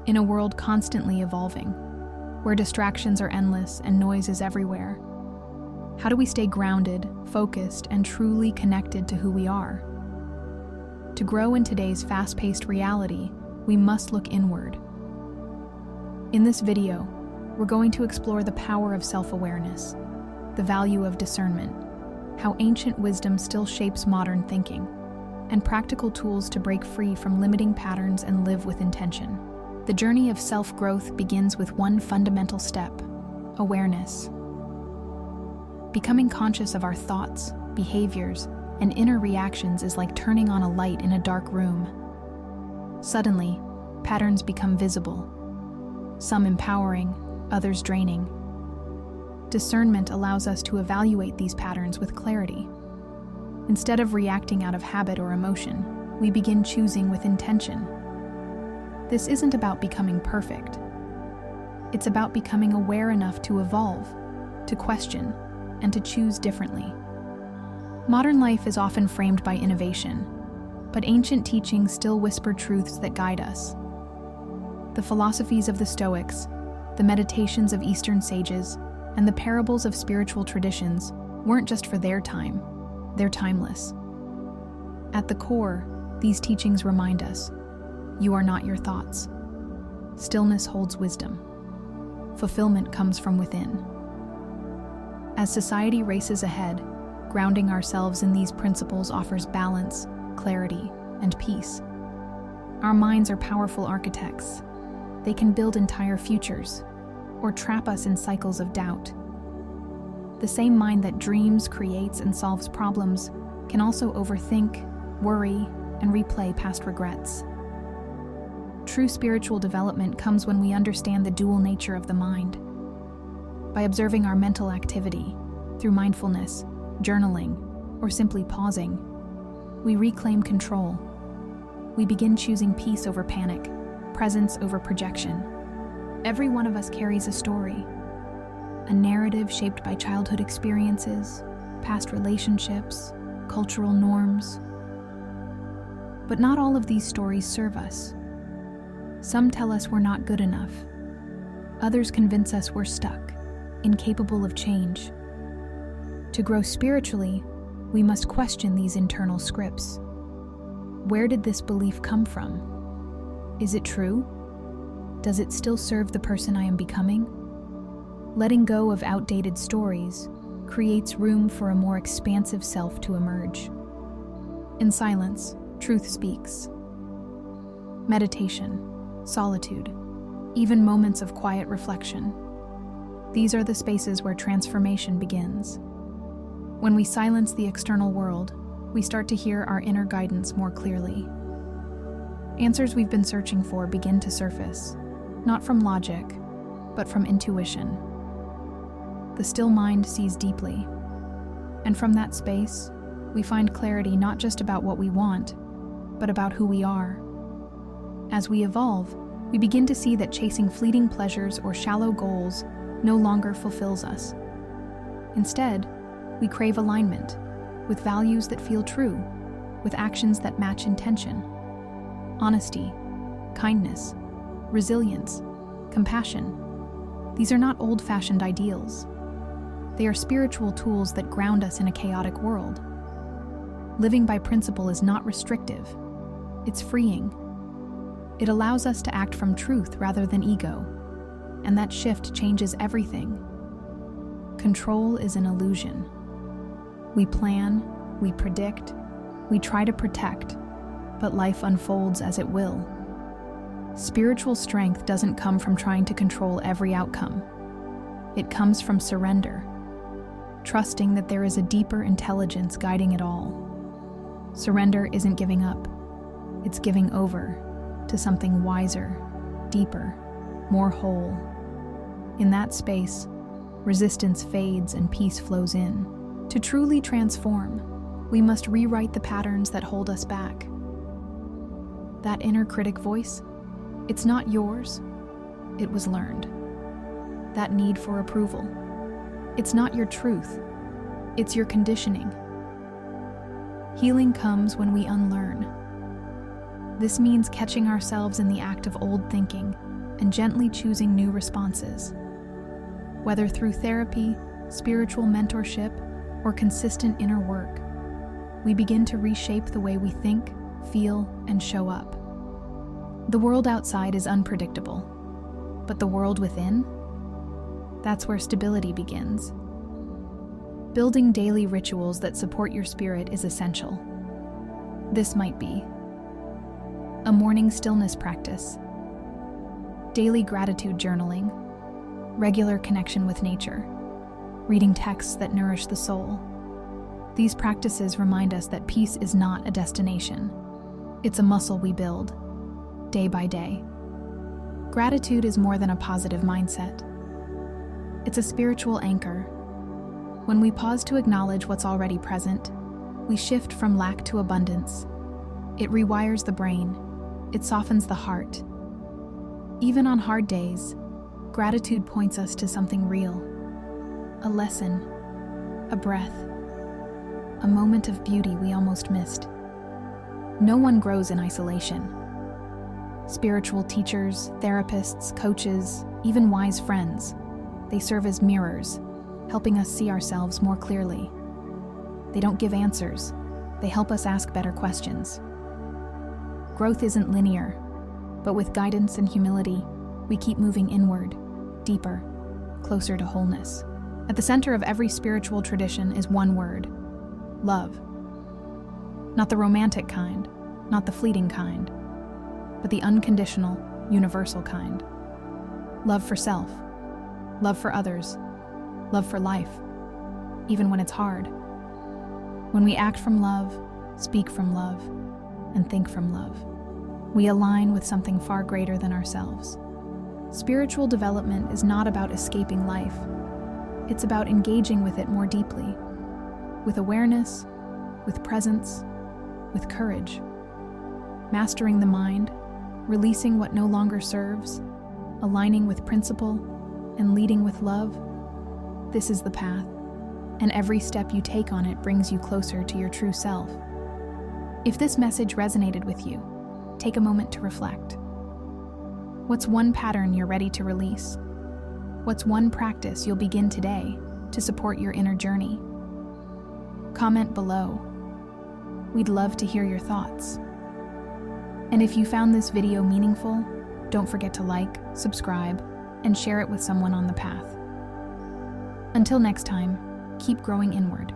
In a world constantly evolving, where distractions are endless and noise is everywhere, how do we stay grounded, focused, and truly connected to who we are? To grow in today's fast-paced reality, we must look inward. In this video, we're going to explore the power of self-awareness, the value of discernment, how ancient wisdom still shapes modern thinking, and practical tools to break free from limiting patterns and live with intention. The journey of self-growth begins with one fundamental step: awareness. Becoming conscious of our thoughts, behaviors, and inner reactions is like turning on a light in a dark room. Suddenly, patterns become visible, some empowering, others draining. Discernment allows us to evaluate these patterns with clarity. Instead of reacting out of habit or emotion, we begin choosing with intention. This isn't about becoming perfect. It's about becoming aware enough to evolve, to question, and to choose differently. Modern life is often framed by innovation, but ancient teachings still whisper truths that guide us. The philosophies of the Stoics, the meditations of Eastern sages, and the parables of spiritual traditions weren't just for their time, they're timeless. At the core, these teachings remind us, you are not your thoughts. Stillness holds wisdom. Fulfillment comes from within. As society races ahead, grounding ourselves in these principles offers balance, clarity, and peace. Our minds are powerful architects. They can build entire futures, or trap us in cycles of doubt. The same mind that dreams, creates, and solves problems can also overthink, worry, and replay past regrets. True spiritual development comes when we understand the dual nature of the mind. By observing our mental activity, through mindfulness, journaling, or simply pausing, we reclaim control. We begin choosing peace over panic, presence over projection. Every one of us carries a story, a narrative shaped by childhood experiences, past relationships, cultural norms. But not all of these stories serve us. Some tell us we're not good enough. Others convince us we're stuck, incapable of change. To grow spiritually, we must question these internal scripts. Where did this belief come from? Is it true? Does it still serve the person I am becoming? Letting go of outdated stories creates room for a more expansive self to emerge. In silence, truth speaks. Meditation, solitude, even moments of quiet reflection. These are the spaces where transformation begins. When we silence the external world, we start to hear our inner guidance more clearly. Answers we've been searching for begin to surface, not from logic, but from intuition. The still mind sees deeply, and from that space, we find clarity not just about what we want, but about who we are. As we evolve, we begin to see that chasing fleeting pleasures or shallow goals no longer fulfills us. Instead, we crave alignment, with values that feel true, with actions that match intention. Honesty, kindness, resilience, compassion. These are not old-fashioned ideals. They are spiritual tools that ground us in a chaotic world. Living by principle is not restrictive. It's freeing. It allows us to act from truth rather than ego, and that shift changes everything. Control is an illusion. We plan, we predict, we try to protect, but life unfolds as it will. Spiritual strength doesn't come from trying to control every outcome. It comes from surrender, trusting that there is a deeper intelligence guiding it all. Surrender isn't giving up, it's giving over to something wiser, deeper, more whole. In that space, resistance fades and peace flows in. To truly transform, we must rewrite the patterns that hold us back. That inner critic voice, it's not yours, it was learned. That need for approval, it's not your truth, it's your conditioning. Healing comes when we unlearn. This means catching ourselves in the act of old thinking and gently choosing new responses. Whether through therapy, spiritual mentorship, or consistent inner work, we begin to reshape the way we think, feel, and show up. The world outside is unpredictable, but the world within? That's where stability begins. Building daily rituals that support your spirit is essential. This might be a morning stillness practice, daily gratitude journaling, regular connection with nature, reading texts that nourish the soul. These practices remind us that peace is not a destination. It's a muscle we build, day by day. Gratitude is more than a positive mindset. It's a spiritual anchor. When we pause to acknowledge what's already present, we shift from lack to abundance. It rewires the brain. It softens the heart. Even on hard days, gratitude points us to something real. A lesson, a breath, a moment of beauty we almost missed. No one grows in isolation. Spiritual teachers, therapists, coaches, even wise friends, they serve as mirrors, helping us see ourselves more clearly. They don't give answers. They help us ask better questions. Growth isn't linear, but with guidance and humility, we keep moving inward, deeper, closer to wholeness. At the center of every spiritual tradition is one word: love. Not the romantic kind, not the fleeting kind, but the unconditional, universal kind. Love for self, love for others, love for life, even when it's hard. When we act from love, speak from love, and think from love, we align with something far greater than ourselves. Spiritual development is not about escaping life. It's about engaging with it more deeply, with awareness, with presence, with courage. Mastering the mind, releasing what no longer serves, aligning with principle, and leading with love. This is the path, and every step you take on it brings you closer to your true self. If this message resonated with you, take a moment to reflect. What's one pattern you're ready to release? What's one practice you'll begin today to support your inner journey? Comment below. We'd love to hear your thoughts. And if you found this video meaningful, don't forget to like, subscribe, and share it with someone on the path. Until next time, keep growing inward.